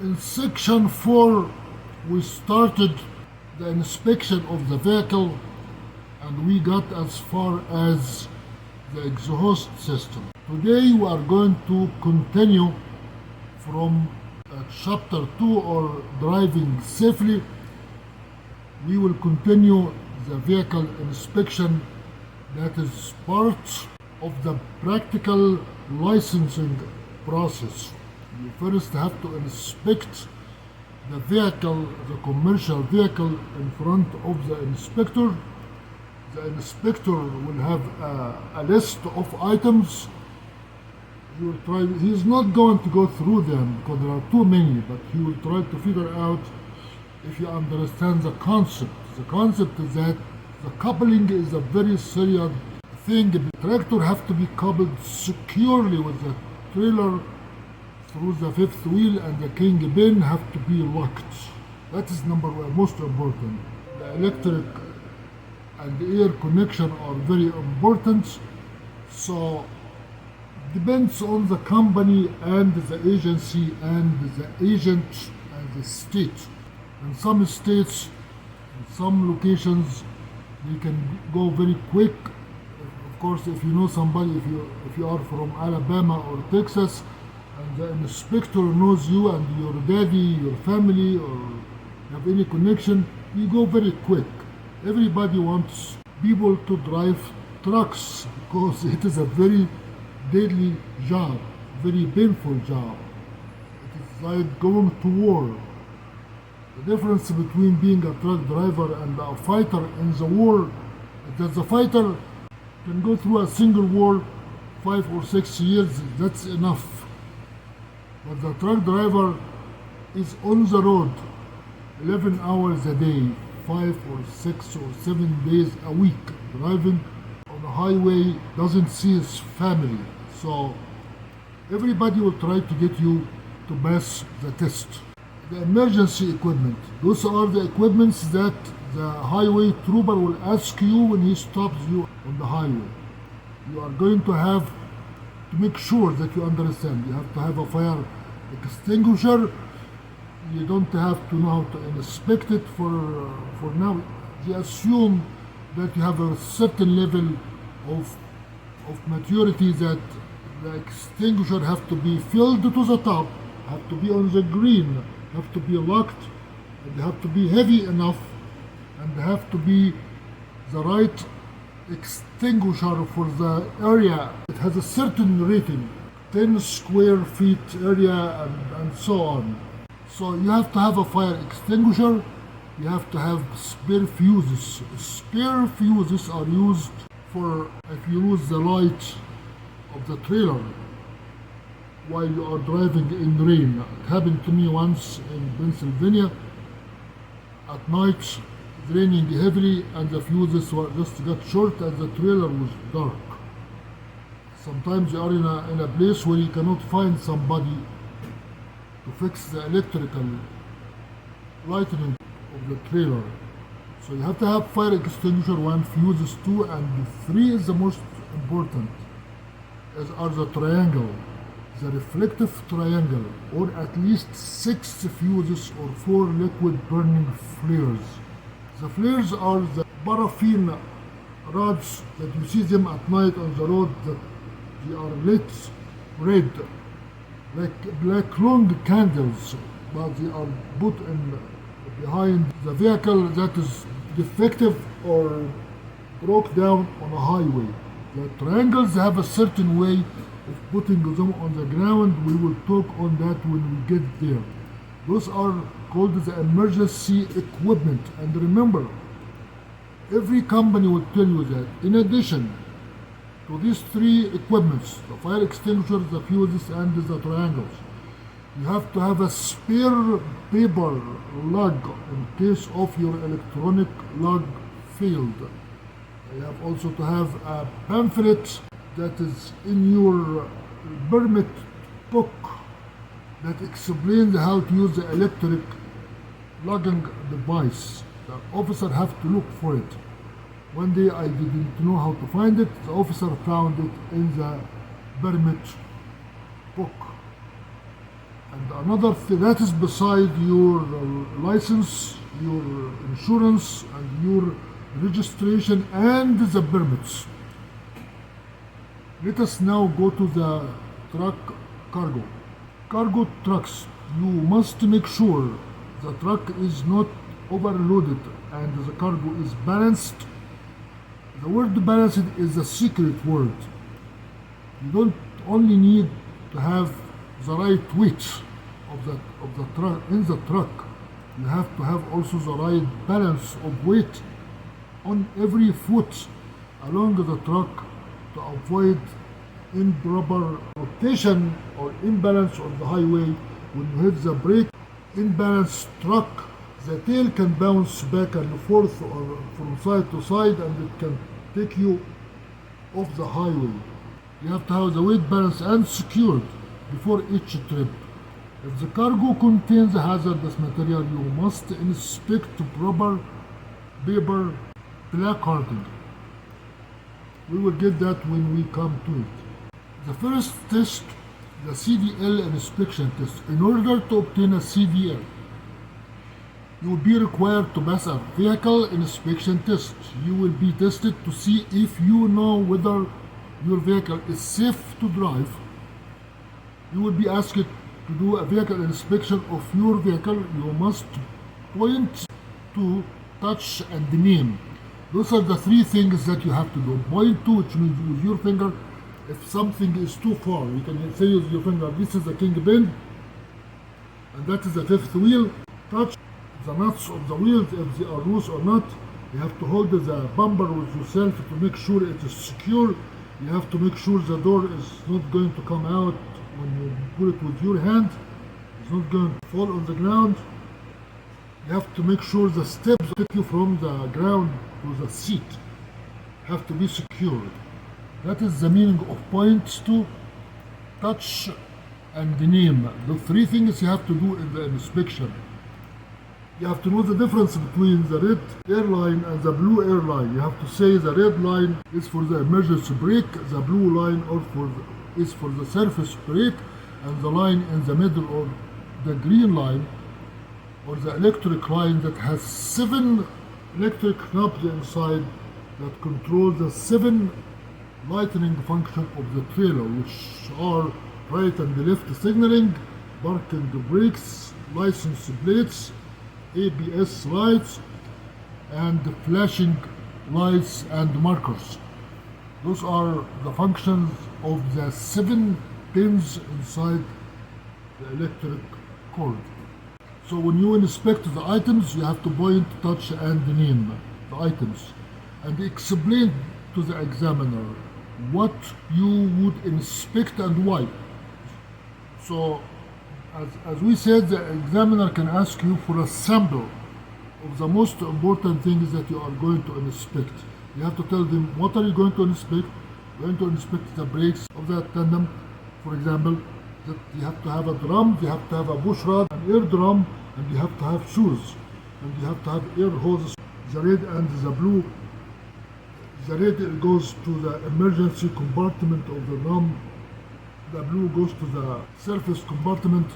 In section 4, we started the inspection of the vehicle and we got as far as the exhaust system. Today we are going to continue from chapter 2, or driving safely. We will continue the vehicle inspection, that is part of the practical licensing process. You first have to inspect the vehicle, the commercial vehicle, in front of the inspector. The inspector will have a list of items. He is not going to go through them because there are too many, but he will try to figure out if you understand the concept. The concept is that the coupling is a very serious thing. The tractor has to be coupled securely with the trailer through the fifth wheel, and the kingpin have to be locked. That is number one, most important. The electric and the air connection are very important. So depends on the company and the agency and the agent and the state. In some states, in some locations, they can go very quick. Of course, if you know somebody, if you are from Alabama or Texas, and the inspector knows you and your daddy, your family, or have any connection, you go very quick. Everybody wants people to drive trucks because it is a very deadly job, very painful job. It is like going to war. The difference between being a truck driver and a fighter in the war is that the fighter can go through a single war 5 or 6 years, that's enough. But the truck driver is on the road 11 hours a day, 5 or 6 or 7 days a week, driving on a highway, doesn't see his family. So everybody will try to get you to pass the test. The emergency equipment, those are the equipments that the highway trooper will ask you when he stops you on the highway. You are going to have to make sure that you understand. You have to have a fire extinguisher. You don't have to know how to inspect it for now. They assume that you have a certain level of maturity, that the extinguisher have to be filled to the top, have to be on the green, have to be locked, and they have to be heavy enough, and they have to be the right extinguisher for the area. It has a certain rating, 10 square feet area, and so on. So you have to have a fire extinguisher. You have to have spare fuses. Spare fuses are used for if you lose the light of the trailer while you are driving in rain. It happened to me once in Pennsylvania. At night, it's raining heavily, and the fuses just got short, and the trailer was dark. Sometimes you are in a place where you cannot find somebody to fix the electrical lighting of the trailer. So you have to have fire extinguisher 1, fuses 2, and 3 is the most important, as are the triangle, the reflective triangle, or at least 6 fuses or 4 liquid burning flares. The flares are the paraffin rods that you see them at night on the road, that they are lit red, like black long candles, but they are put in behind the vehicle that is defective or broke down on a highway. The triangles have a certain way of putting them on the ground. We will talk on that when we get there. Those are called the emergency equipment. And remember, every company will tell you that in addition to these 3 equipments, the fire extinguisher, the fuses, and the triangles, you have to have a spare paper lug in case of your electronic lug failed. You have also to have a pamphlet that is in your permit book that explains how to use the electric lugging device. The officer have to look for it. One day I didn't know how to find it. The officer found it in the permit book. And another thing that is beside your license, your insurance, and your registration and the permits. Let us now go to the truck cargo. Cargo trucks, you must make sure the truck is not overloaded and the cargo is balanced. The word balanced is a secret word. You don't only need to have the right weight of the truck in the truck. You have to have also the right balance of weight on every foot along the truck to avoid improper rotation or imbalance on the highway. When you hit the brake, imbalanced truck, the tail can bounce back and forth or from side to side, and it can take you off the highway. You have to have the weight balanced and secured before each trip. If the cargo contains hazardous material, you must inspect proper paper placarding. We will get that when we come to it. The first test, the Cdl Inspection Test. In order to obtain a CDL, you will be required to pass a vehicle inspection test. You will be tested to see if you know whether your vehicle is safe to drive. You will be asked to do a vehicle inspection of your vehicle. You must point to, touch, and name. Those are the three things that you have to do. Point to, which means use your finger. If something is too far, you can say with your finger, this is the kingpin, and that is the fifth wheel. Touch the nuts of the wheels, if they are loose or not. You have to hold the bumper with yourself to make sure it is secure. You have to make sure the door is not going to come out when you put it with your hand. It's not going to fall on the ground. You have to make sure the steps take you from the ground to the seat have to be secured. That is the meaning of points to, touch, and name. The three things you have to do in the inspection. You have to know the difference between the red airline and the blue airline. You have to say the red line is for the emergency brake, the blue line is for the surface brake, and the line in the middle, or the green line, or the electric line that has 7 electric knobs inside that control the 7 lightning function of the trailer, which are right and left signaling, parking brakes, license plates, ABS lights, and flashing lights and markers. Those are the functions of the 7 pins inside the electric cord. So when you inspect the items, you have to point, touch, and name the items, and explain to the examiner what you would inspect and why. So as we said, the examiner can ask you for a sample of the most important things that you are going to inspect. You have to tell them what are you going to inspect. You're going to inspect the brakes of that tandem, for example, that you have to have a drum, you have to have a bush rod, an air drum, and you have to have shoes, and you have to have air hoses. The red and the blue. The red goes to the emergency compartment of the drum. The blue goes to the surface compartment.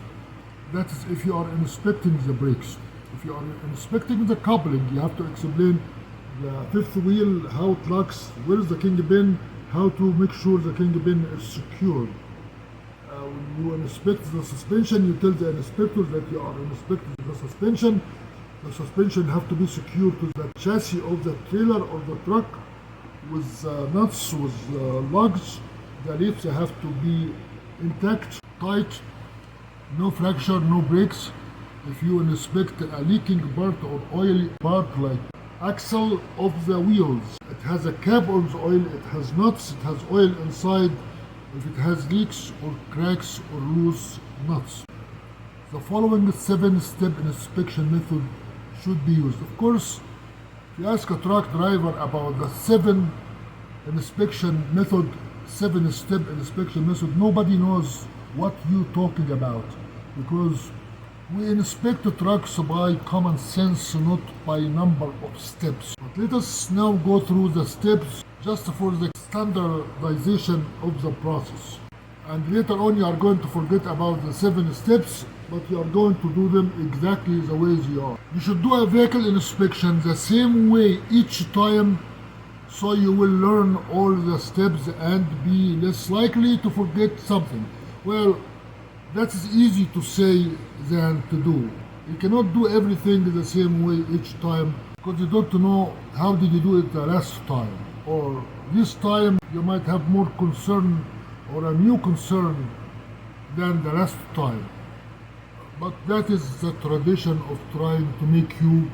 That is if you are inspecting the brakes. If you are inspecting the coupling, you have to explain the fifth wheel, how it locks, where is the kingpin, how to make sure the kingpin is secured. When you inspect the suspension, you tell the inspector that you are inspecting the suspension. The suspension have to be secured to the chassis of the trailer or the truck with nuts, with lugs. The leaves have to be intact, tight, no fracture, no breaks. If you inspect a leaking part or oily part like axle of the wheels, it has a cap on the oil, it has nuts, it has oil inside. If it has leaks or cracks or loose nuts. The following 7-step inspection method should be used. Of course, if you ask a truck driver about the 7 inspection method, 7-step inspection method, nobody knows what you're talking about, because we inspect the trucks by common sense, not by number of steps. But let us now go through the steps just for the standardization of the process. And later on you are going to forget about the 7 steps, but you are going to do them exactly the way they are. You should do a vehicle inspection the same way each time, so you will learn all the steps and be less likely to forget something. Well, that is easy to say than to do. You cannot do everything the same way each time because you don't know how did you do it the last time. Or this time you might have more concern or a new concern than the last time. But that is the tradition of trying to make you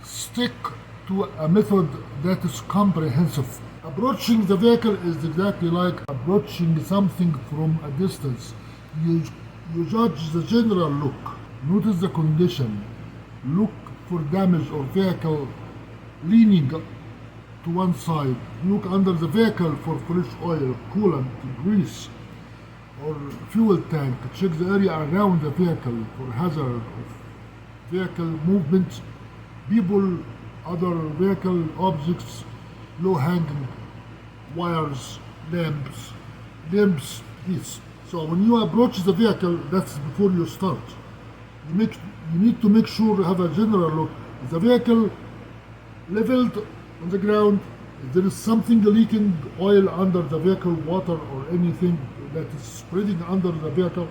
stick to a method that is comprehensive. Approaching the vehicle is exactly like approaching something from a distance. You judge the general look, notice the condition, look for damage or vehicle leaning to one side, look under the vehicle for fresh oil, coolant, grease, or fuel tank, check the area around the vehicle for hazard of vehicle movement, people, other vehicle objects, low-hanging wires, lamps, yes. So when you approach the vehicle, that's before you start. You need to make sure you have a general look. Is the vehicle leveled on the ground? If there is something leaking, oil under the vehicle, water or anything that is spreading under the vehicle,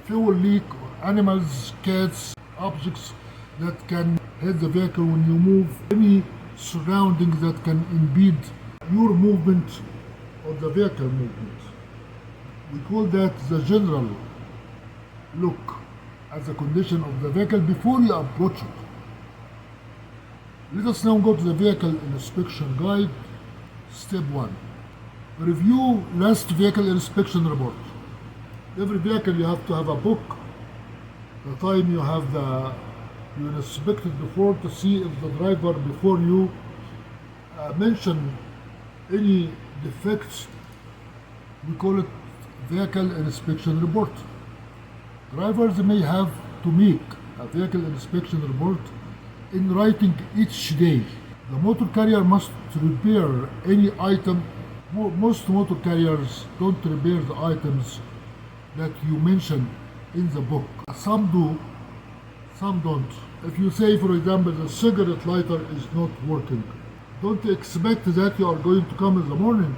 fuel leak, or animals, cats, objects that can hit the vehicle when you move, any surroundings that can impede your movement or the vehicle movement. We call that the general look at the condition of the vehicle before you approach it. Let us now go to the vehicle inspection guide. Step 1. Review last vehicle inspection report. Every vehicle you have to have a book. The time you inspected before to see if the driver before you mentioned any defects. We call it vehicle inspection report. Drivers may have to make a vehicle inspection report in writing each day. The motor carrier must repair any item. Most motor carriers don't repair the items that you mentioned in the book. Some do, some don't. If you say, for example, the cigarette lighter is not working, don't expect that you are going to come in the morning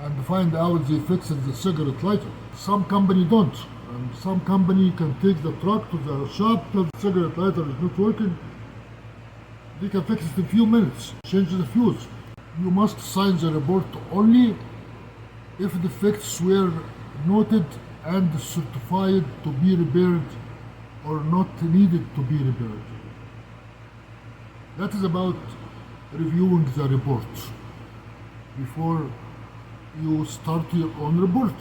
and find out they fixed the cigarette lighter. Some company don't. And some company can take the truck to the shop, tell the cigarette lighter is not working. They can fix it in a few minutes, change the fuse. You must sign the report only if defects were noted and certified to be repaired or not needed to be repaired. That is about reviewing the report before you start your own report,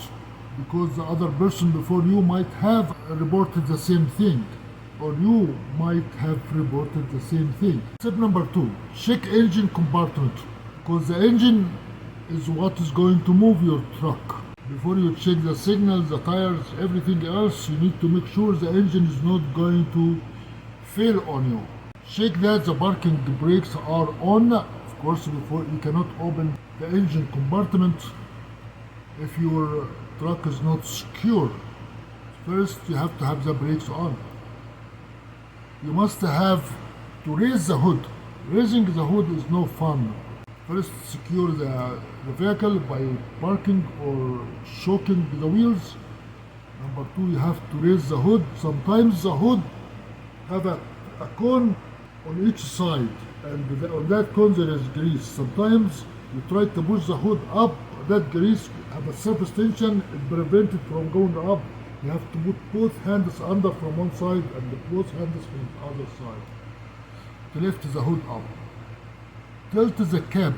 because the other person before you might have reported the same thing, or you might have reported the same thing. Step number 2, check engine compartment, because the engine is what is going to move your truck. Before you check the signals, the tires, everything else, you need to make sure the engine is not going to fail on you. Check that the parking brakes are on. Of course, before you cannot open the engine compartment if your truck is not secure. First, you have to have the brakes on. You must have to raise the hood. Raising the hood is no fun. First, secure the vehicle by parking or choking the wheels. Number 2, you have to raise the hood. Sometimes the hood have a cone on each side, and on that cone there is grease. Sometimes you try to push the hood up, that grease have a surface tension, it prevents it from going up. You have to put both hands under from one side and both hands from the other side to lift the hood up. Tilt the cab.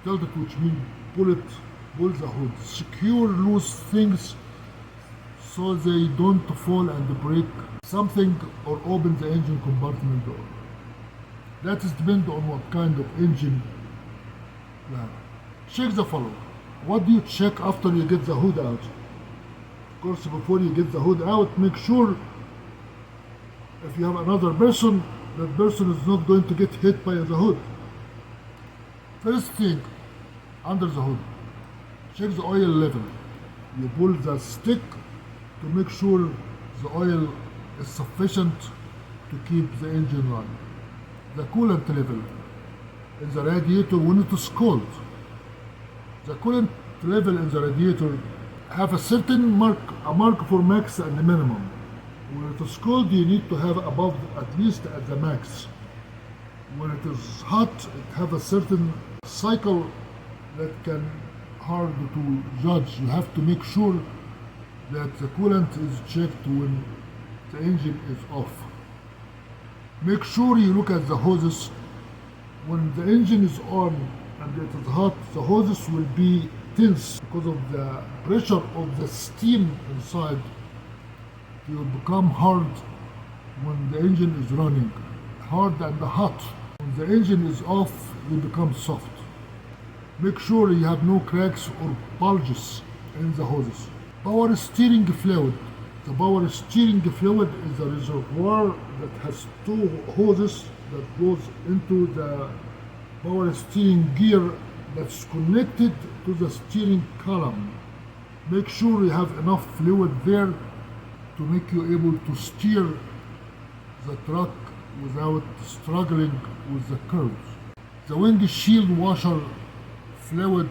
Tilt it, which means pull the hood. Secure loose things so they don't fall and break something or open the engine compartment door. That is depend on what kind of engine you have. Check the following. What do you check after you get the hood out? Of course, before you get the hood out, make sure if you have another person, that person is not going to get hit by the hood. First thing, under the hood, check the oil level. You pull the stick to make sure the oil is sufficient to keep the engine running. The coolant level in the radiator when it is cold. The coolant level in the radiator have a certain mark for max and minimum. When it is cold, you need to have above at least at the max. When it is hot, it have a certain cycle that can hard to judge. You have to make sure that the coolant is checked when the engine is off. Make sure you look at the hoses. When the engine is on and it is hot, the hoses will be tense because of the pressure of the steam inside. It will become hard when the engine is running, hard and hot. When the engine is off, it will become soft. Make sure you have no cracks or bulges in the hoses. Power steering fluid. The power steering fluid is a reservoir that has two hoses that goes into the power steering gear that's connected to the steering column. Make sure you have enough fluid there to make you able to steer the truck without struggling with the curves. The windshield washer fluid,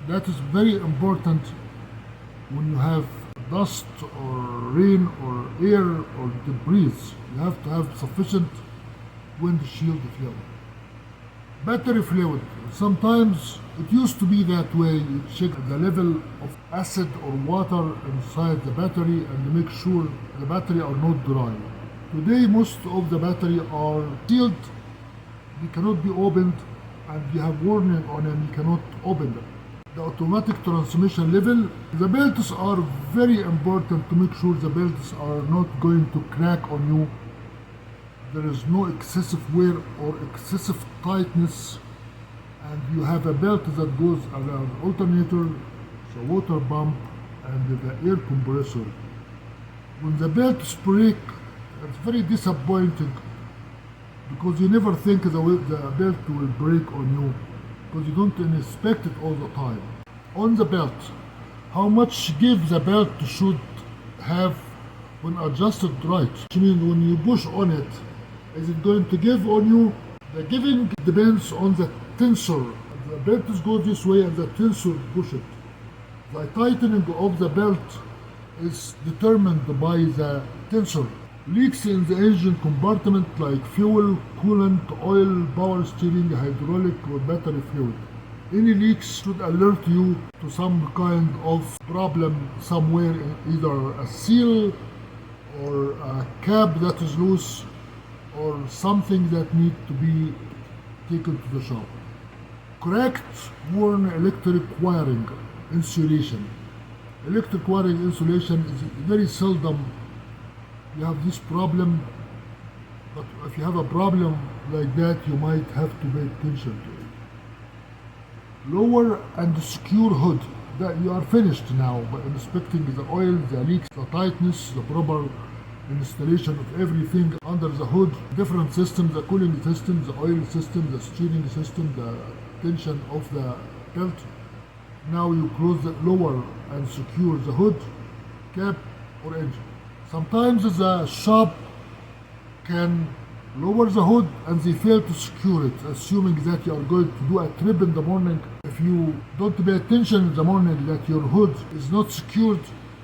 that is very important when you have dust or rain or air or debris. You have to have sufficient windshield fluid. Battery fluid, sometimes it used to be that way. You check the level of acid or water inside the battery and make sure the battery are not dry. Today most of the battery are sealed, they cannot be opened, and you have warning on them, you cannot open them. The automatic transmission level, the belts are very important to make sure the belts are not going to crack on you. There is no excessive wear or excessive tightness, and you have a belt that goes around alternator, the water pump, and the air compressor. When the belts break, it's very disappointing because you never think the belt will break on you because you don't inspect it all the time. On the belt, how much give the belt should have when adjusted right? Which means when you push on it, is it going to give on you? The giving depends on the tensor. The belt goes this way and the tensor push it. The tightening of the belt is determined by the tensor. Leaks in the engine compartment like fuel, coolant, oil, power steering, hydraulic or battery fluid. Any leaks should alert you to some kind of problem somewhere, either a seal or a cap that is loose or something that needs to be taken to the shop. Cracked, worn electric wiring insulation. Electric wiring insulation is very seldom you have this problem, but if you have a problem like that, you might have to pay attention to it. Lower and secure hood. That you are finished now by inspecting the oil, the leaks, the tightness, the proper installation of everything under the hood, different systems, the cooling system, the oil system, the steering system, the tension of the belt. Now you close the lower and secure the hood, cap or engine. Sometimes the shop can lower the hood and they fail to secure it, assuming that you are going to do a trip in the morning. If you don't pay attention in the morning that your hood is not secured,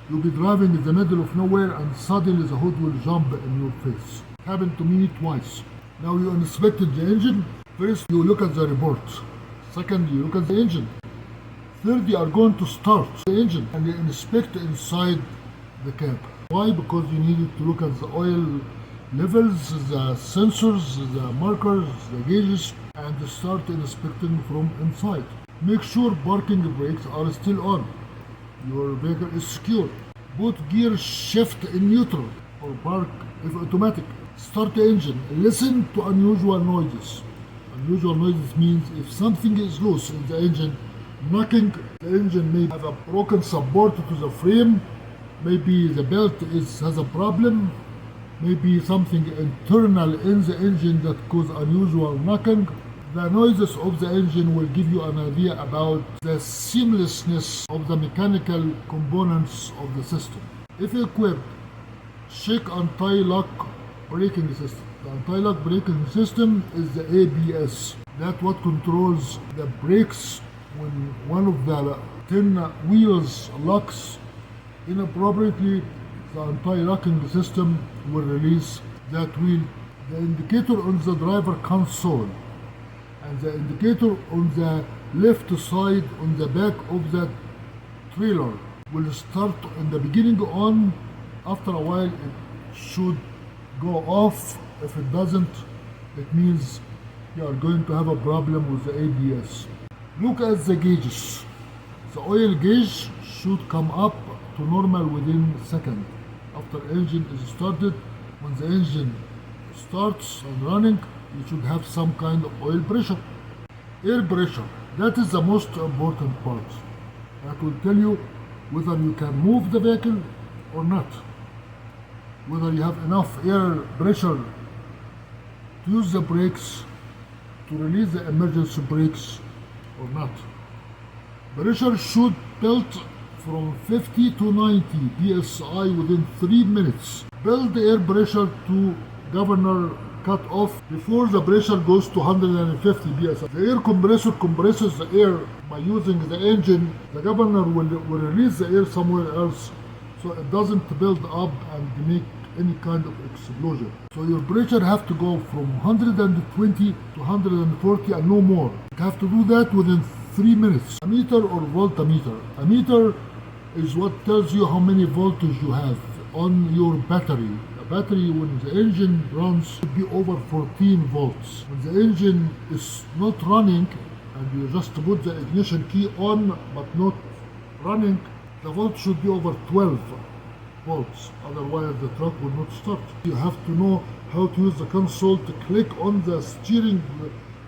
you'll be driving in the middle of nowhere and suddenly the hood will jump in your face. It happened to me twice. Now you inspected the engine. First you look at the report. Second you look at the engine. Third you are going to start the engine and you inspect inside the cab. Why? Because you needed to look at the oil levels, the sensors, the markers, the gauges, and start inspecting from inside. Make sure parking brakes are still on. Your vehicle is secure. Put gear shift in neutral or park if automatic. Start the engine. Listen to unusual noises. Unusual noises means if something is loose in the engine, knocking the engine may have a broken support to the frame. Maybe the belt has a problem, maybe something internal in the engine that causes unusual knocking. The noises of the engine will give you an idea about the seamlessness of the mechanical components of the system. If equipped, check anti-lock braking system. The anti-lock braking system is the ABS. That's what controls the brakes when one of the 10 wheels locks inappropriately. The anti-locking system will release that wheel. The indicator on the driver console and the indicator on the left side on the back of the trailer will start in the beginning on. After a while it should go off. If it doesn't, it means you are going to have a problem with the ABS. Look at the gauges. The oil gauge should come up to normal within a second after engine is started. When the engine starts and running, you should have some kind of oil pressure. Air pressure, that is the most important part. That will tell you whether you can move the vehicle or not, whether you have enough air pressure to use the brakes, to release the emergency brakes or not. Pressure should build from 50 to 90 psi within 3 minutes. Build the air pressure to governor cut off before the pressure goes to 150 psi. The air compressor compresses the air by using the engine. The governor will release the air somewhere else so it doesn't build up and make any kind of explosion. So your pressure have to go from 120 to 140 and no more. You have to do that within 3 minutes. A meter or voltmeter. A meter is what tells you how many voltage you have on your battery. Battery, when the engine runs, should be over 14 volts. When the engine is not running and you just put the ignition key on but not running, the volt should be over 12 volts. Otherwise the truck will not start. You have to know how to use the console to click on the steering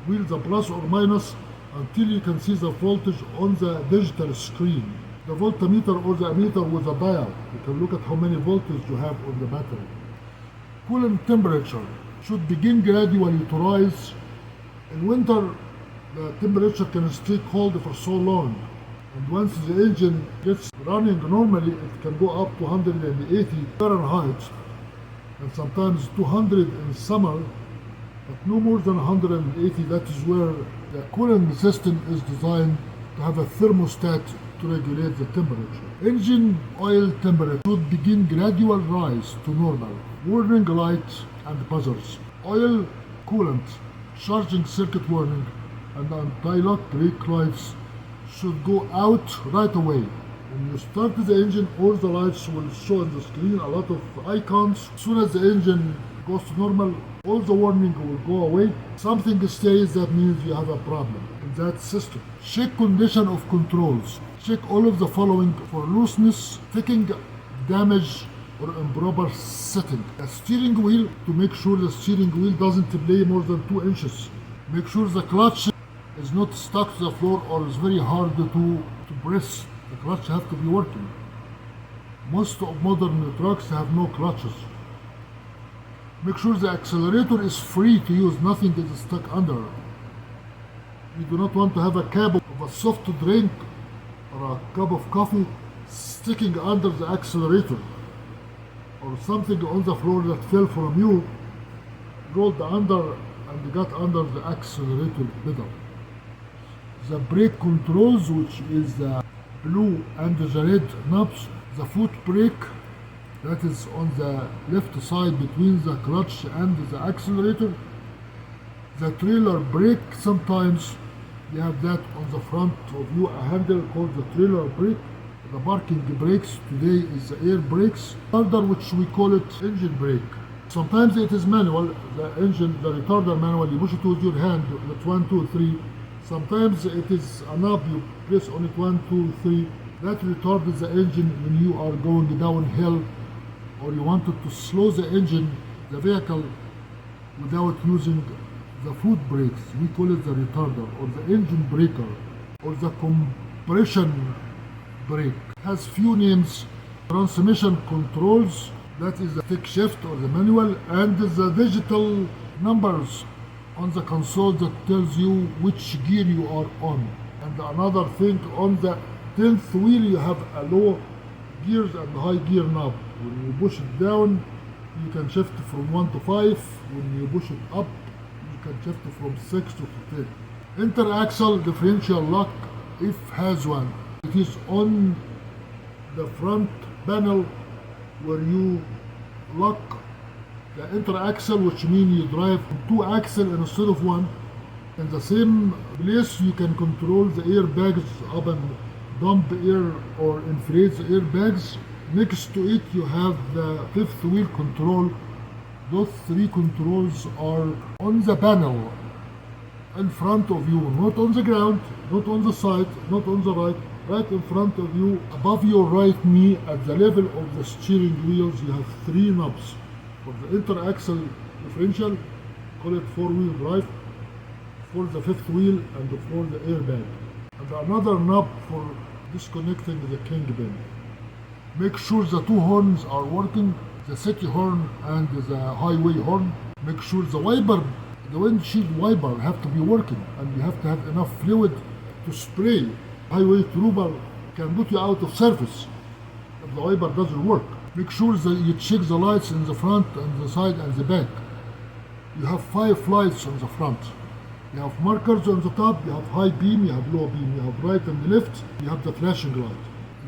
wheel, the plus or minus, until you can see the voltage on the digital screen. The voltmeter or the ammeter with a dial. You can look at how many voltage you have on the battery. Coolant temperature should begin gradually to rise. In winter, the temperature can stay cold for so long. And once the engine gets running normally, it can go up to 180 Fahrenheit and sometimes 200 in summer, but no more than 180. That is where the cooling system is designed to have a thermostat to regulate the temperature. Engine oil temperature should begin gradual rise to normal. Warning lights and buzzers. Oil, coolant, charging circuit warning, and anti-lock brake lights should go out right away. When you start the engine, all the lights will show on the screen, a lot of icons. As soon as the engine goes to normal, all the warning will go away. Something stays, that means you have a problem in that system. Check condition of controls. Check all of the following for looseness, ticking, damage, or improper setting. The steering wheel, to make sure the steering wheel doesn't play more than 2 inches. Make sure the clutch is not stuck to the floor or is very hard to press. The clutch have to be working. Most of modern trucks have no clutches. Make sure the accelerator is free to use, nothing is stuck under. You do not want to have a cap of a soft drink or a cup of coffee sticking under the accelerator, or something on the floor that fell from you, rolled under and got under the accelerator pedal. The brake controls, which is the blue and the red knobs. The foot brake, that is on the left side between the clutch and the accelerator. The trailer brake, sometimes you have that on the front of you, a handle called the trailer brake. The parking brakes today is the air brakes. Retarder, which we call it engine brake. Sometimes it is manual, the retarder manual, you push it with your hand, that's 1, 2, 3. Sometimes it is a knob, you press on it 1, 2, 3. That retards the engine when you are going downhill, or you wanted to slow the engine, the vehicle, without using the foot brakes. We call it the retarder, or the engine breaker, or the compression brake. It has few names. Transmission controls, that is the stick shift or the manual, and the digital numbers on the console that tells you which gear you are on. And another thing, on the 10th wheel you have a low gears and high gear knob. When you push it down, you can shift from 1 to 5. When you push it up, you can shift from 6 to 10. Interaxle differential lock, if has one. It is on the front panel where you lock the interaxle, which means you drive 2 axles instead of 1. In the same place, you can control the airbags up and dump air or inflate the airbags. Next to it, you have the 5th wheel control. Those 3 controls are on the panel in front of you, not on the ground, not on the side, not on the right in front of you. Above your right knee, at the level of the steering wheels, you have 3 knobs. For the interaxle differential, call it 4-wheel drive, for the 5th wheel, and for the airbag. And another knob for disconnecting the kingpin. Make sure the 2 horns are working, the city horn and the highway horn. Make sure the wiper, the windshield wiper have to be working, and you have to have enough fluid to spray. Highway trooper can put you out of service if the wiper doesn't work. Make sure that you check the lights in the front and the side and the back. You have 5 lights on the front. You have markers on the top, you have high beam, you have low beam, you have right and left, you have the flashing light.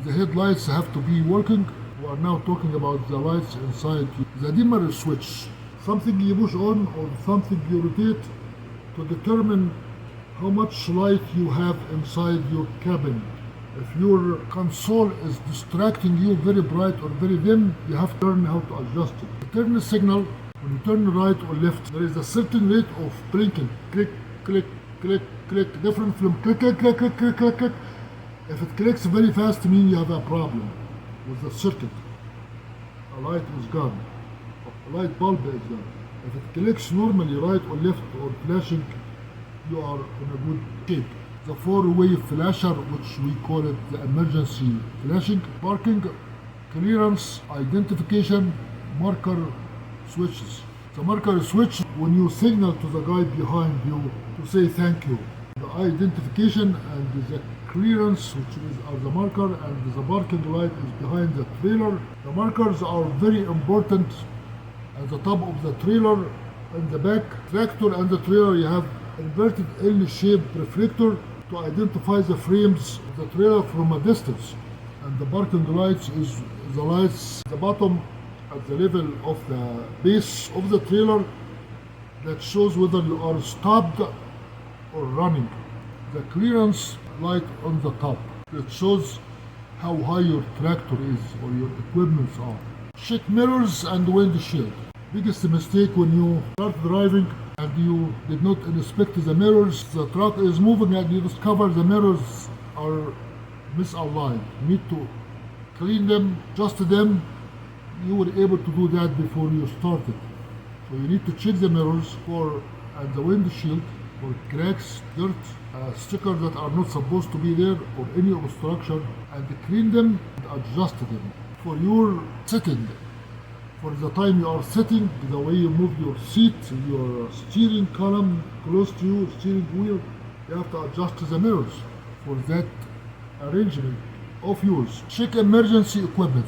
The headlights have to be working. We are now talking about the lights inside. The dimmer switch, something you push on or something you rotate to determine how much light you have inside your cabin. If your console is distracting you very bright or very dim, you have to learn how to adjust it. The turn signal, when you turn right or left, there is a certain rate of blinking. Click, click, click, click, different from click, click, click, click, click, click, click. If it clicks very fast, it means you have a problem with the circuit. A light is gone. A light bulb is gone. If it clicks normally right or left or flashing, you are in a good shape. The 4-way flasher, which we call it the emergency flashing, parking, clearance, identification, marker switches. The marker switch when you signal to the guy behind you to say thank you. The identification and the clearance, which are the marker, and the parking light is behind the trailer. The markers are very important at the top of the trailer and the back. Tractor and the trailer, you have inverted L-shaped reflector to identify the frames of the trailer from a distance. And the parking lights is the lights at the bottom at the level of the base of the trailer that shows whether you are stopped or running. The clearance light on the top that shows how high your tractor is or your equipments are. Check mirrors and windshield. Biggest mistake when you start driving and you did not inspect the mirrors, the truck is moving and you discover the mirrors are misaligned. You need to clean them, adjust them. You were able to do that before you started. So you need to check the mirrors and the windshield for cracks, dirt, stickers that are not supposed to be there, or any obstruction, and clean them and adjust them. For your sitting, for the time you are sitting, the way you move your seat, your steering column close to you, steering wheel, you have to adjust the mirrors for that arrangement of yours. Check emergency equipment.